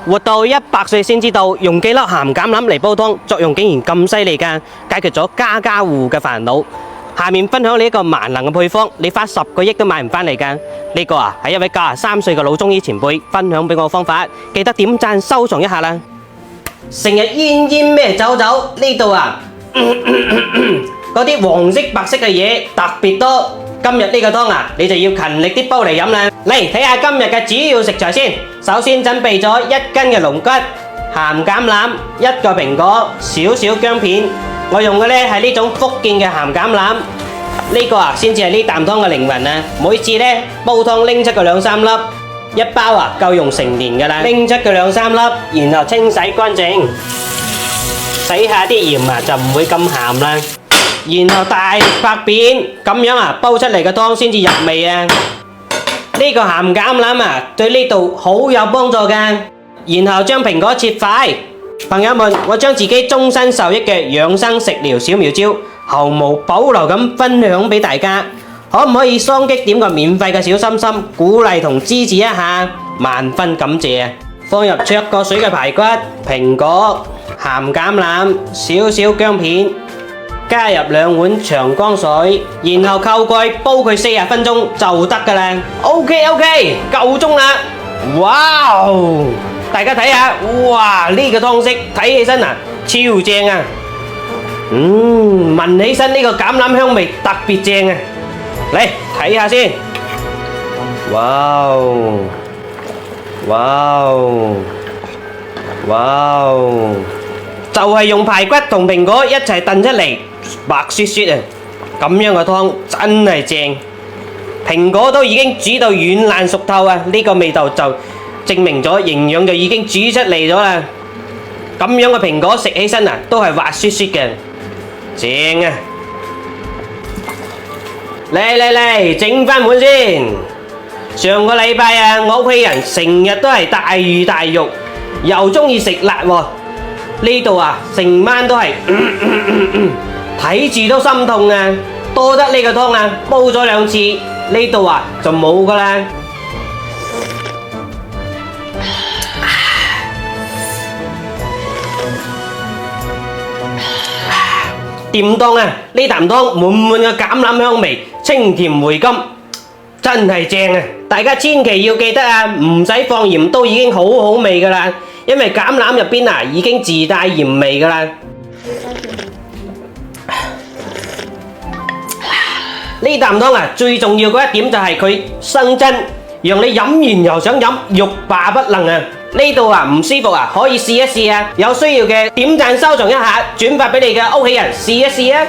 活到100歲先知道用幾粒鹹橄欖嚟煲湯，作用竟然咁犀利㗎，解決咗家家戶嘅煩惱。下面分享你一個萬能嘅配方，你花10個億都買唔返嚟㗎。呢個啊係一位93歲嘅老中醫前輩分享俾我嘅方法，記得點讚收藏一下啦。成日煙咩酒，呢度啊嗰啲黃色白色嘅嘢特別多。今日呢個湯啊，你就要勤力啲煲嚟飲啦。嚟睇下今日嘅主要食材先。首先準備咗1斤嘅龍骨、鹹橄欖、1個蘋果、少少薑片。我用嘅呢係呢種福建嘅鹹橄欖，呢個啊先至係呢啖湯嘅靈魂啊！每次呢煲湯拎出個2-3粒，一包啊夠用成年噶啦。拎出個2-3粒，然後清洗乾淨，洗下啲鹽啊就唔會咁鹹啦。然後大力拍扁，咁樣啊煲出嚟嘅湯先至入味啊！呢個鹹橄欖啊對呢度好有幫助噶。然後將蘋果切塊。朋友們，我將自己終身受益嘅養生食療小妙招毫無保留咁分享俾大家，可唔可以雙擊點個免費嘅小心心，鼓勵同支持一下？萬分感謝啊！放入焯過水嘅排骨、蘋果、鹹橄欖、少少薑片，加入2碗長江水，然後扣蓋煲佢40分鐘就得噶啦。OK， 夠鐘啦！哇哦！大家睇下，哇！呢個湯色睇起身啊，超正啊！聞起身呢個橄欖香味特別正啊！嚟睇下先，哇哦，哇哦，哇哦！就係用排骨同蘋果一齊燉出嚟，白雪雪啊！咁樣嘅湯真係正，蘋果都已經煮到軟爛熟透啊！呢個味道就證明咗營養就已經煮出嚟咗啦。咁樣嘅蘋果食起身啊，都係滑雪雪嘅，正啊！嚟，整翻碗先。上個禮拜啊，我屋企人成日都係大魚大肉，又中意食辣喎。呢度啊，成晚都係睇住都心痛啊！多得呢個湯啊，煲咗2次，呢度啊就冇噶啦。掂當啊！呢啖湯滿滿嘅橄欖香味，清甜回甘，真係正啊！大家千祈要記得啊，唔使放鹽都已經好好味噶啦，因為橄欖入邊啊已經自帶鹽味噶啦。呢啖湯啊，最重要嗰一點就係佢生真，讓你飲完又想飲，欲罷不能啊！呢度啊唔舒服啊，可以試一試啊！有需要嘅點讚收藏一下，轉發俾你嘅屋企人試一試啊！